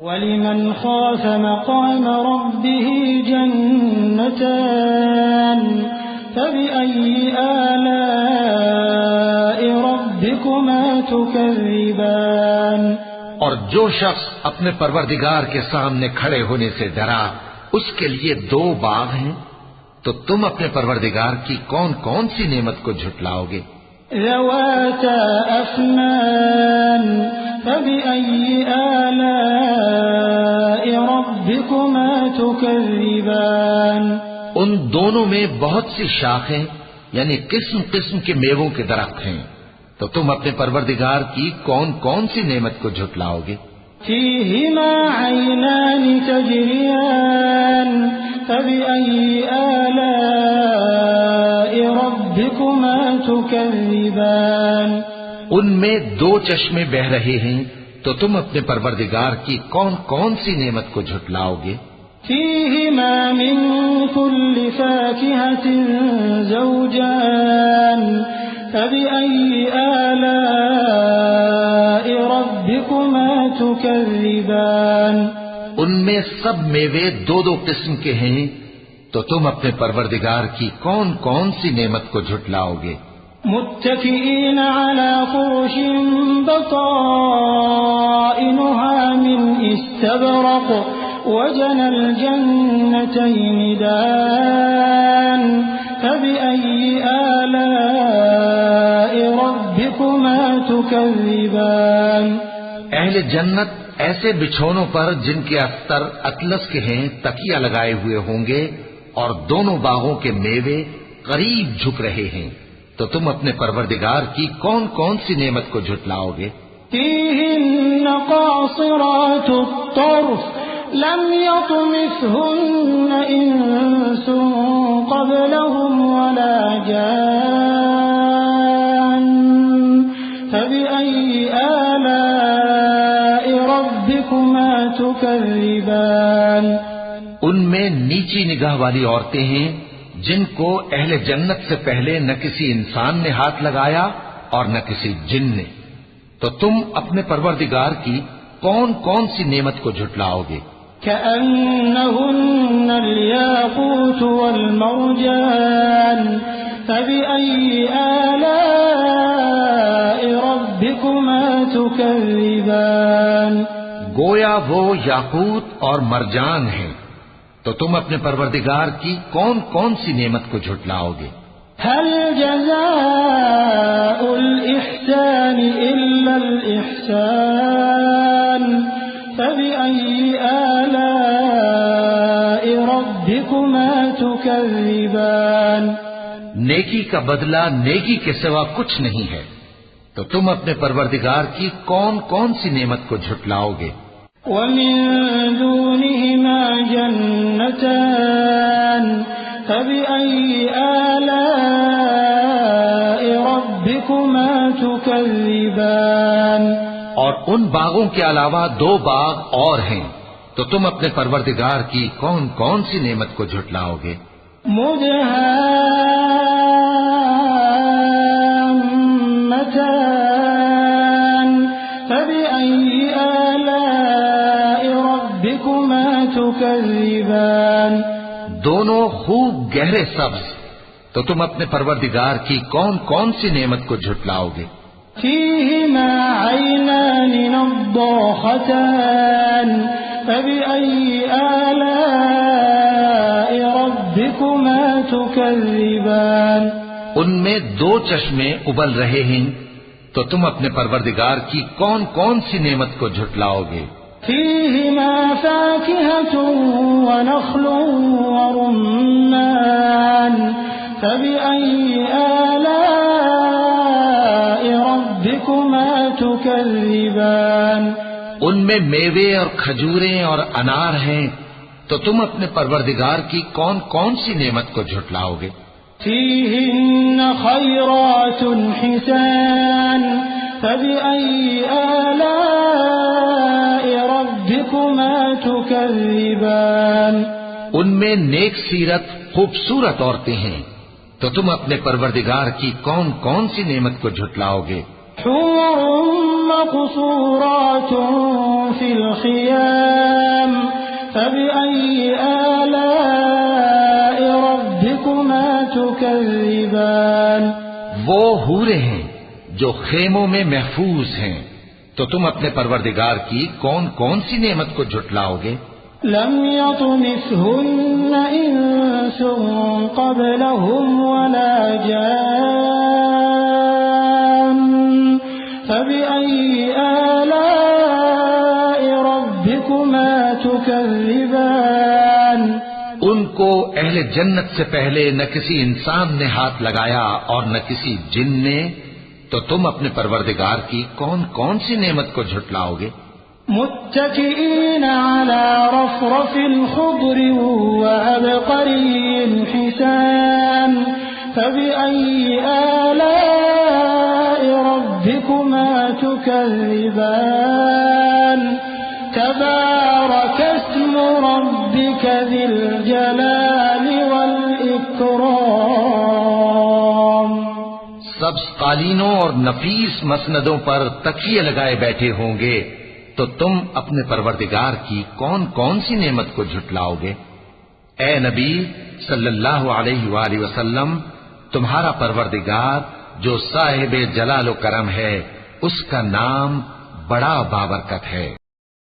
وَلِمَنْ خَافَ مَقَامَ رَبِّهِ جَنَّتَانِ فَبِأَيِّ آلَاءِ رَبِّكُمَا تُكَذِّبَانِ۔ اور جو شخص اپنے پروردگار کے سامنے کھڑے ہونے سے ڈرا اس کے لیے 2 باغ ہیں، تو تم اپنے پروردگار کی کون کون سی نعمت کو جھٹلاؤ گے؟ ذواتا افنان فبأي آلاء ربكما تكذبان۔ ان دونوں میں بہت سی شاخیں یعنی قسم قسم کے میووں کے درخت ہیں، تو تم اپنے پروردگار کی کون کون سی نعمت کو جھٹلاؤ گے؟ فيهما عينان تجريان فبأي آلاء ربكما تكذبان۔ ان میں 2 چشمے بہ رہے ہیں، تو تم اپنے پروردگار کی کون کون سی نعمت کو جھٹلاؤ گے؟ فيهما من كل فاكهة زوجان فبأي آلاء ربكما تكذبان۔ ان میں سب میوے 2 قسم کے ہیں، تو تم اپنے پروردگار کی کون کون سی نعمت کو جھٹلاؤ گے؟ متكئين على فرش بطائنها من استبرق وجنى الجنتين دان فبأي آلاء ربكما تكذبان۔ اہل جنت ایسے بچھونوں پر جن کے استر اطلس کے ہیں تکیہ لگائے ہوئے ہوں گے، اور دونوں باغوں کے میوے قریب جھک رہے ہیں، تو تم اپنے پروردگار کی کون کون سی نعمت کو جھٹلاؤ گے؟ فيهن قاصرات الطرف لم يطمثهن إنس قبلهم ولا جان فبأي آلاء ربكما تكذبان۔ ان میں نیچی نگاہ والی عورتیں ہیں جن کو اہل جنت سے پہلے نہ کسی انسان نے ہاتھ لگایا اور نہ کسی جن نے، تو تم اپنے پروردگار کی کون کون سی نعمت کو جھٹلاؤ گے؟ كأنهن الياقوت والمرجان فبأي آلاء ربكما تكذبان۔ گویا وہ یاقوت اور مرجان ہیں، تو تم اپنے پروردگار کی کون کون سی نعمت کو جھٹلاؤ گے؟ هل جزاء الإحسان إلا الإحسان فبأي آلاء ربكما تكذبان۔ نیکی کا بدلہ نیکی کے سوا کچھ نہیں ہے، تو تم اپنے پروردگار کی کون کون سی نعمت کو جھٹلاؤ گے؟ ومن دونهما جنتان فبأي آلاء ربكما تكذبان۔ اور ان باغوں کے علاوہ 2 باغ اور ہیں، تو تم اپنے پروردگار کی کون کون سی نعمت کو جھٹلاؤ گے؟ مدهامتان فبأي آلاء ربكما تكذبان۔ دونوں خوب گہرے سبز، تو تم اپنے پروردگار کی کون کون سی نعمت کو جھٹلاؤ گے؟ فيهما عينان نضاختان فبأي آلاء ربكما تكذبان۔ ان میں 2 چشمے ابل رہے ہیں، تو تم اپنے پروردگار کی کون کون سی نعمت کو جھٹلاؤ گے؟ فيهما فاكهة ونخل ورمان فبأي آلاء ربكما تكذبان۔ ان میں میوے اور کھجوریں اور انار ہیں، تو تم اپنے پروردگار کی کون کون سی نعمت کو جھٹلاؤ گے؟ فيهن خيرات حسان فبأي آلاء ربكما تكذبان۔ ان میں نیک سیرت خوبصورت عورتیں ہیں، تو تم اپنے پروردگار کی کون کون سی نعمت کو جھٹلاؤ گے؟ حور مقصورات في الخيام وہ حوریں ہیں جو خیموں میں محفوظ ہیں، تو تم اپنے پروردگار کی کون کون سی نعمت کو جھٹلاؤ گے؟ لم يطمثهن انس قبلهم ولا جان فبأي آلاء ربكما تكذبان۔ ان کو اہل جنت سے پہلے نہ کسی انسان نے ہاتھ لگایا اور نہ کسی جن نے، تو تم اپنے پروردگار کی کون کون سی نعمت کو جھٹلاؤ گے؟ متكئين على رفرف خضر وعبقري حسان فبأي آلاء ربكما تكذبان تبارك اسم ربك ذي الجلال والإكرام۔ سبز قالینوں اور نفیس مسندوں پر تکیے لگائے بیٹھے ہوں گے، تو تم اپنے پروردگار کی کون کون سی نعمت کو جھٹلاؤ گے؟ اے نبی صلی اللہ علیہ وآلہ وسلم، تمہارا پروردگار جو صاحب جلال و کرم ہے، اس کا نام بڑا بابرکت ہے۔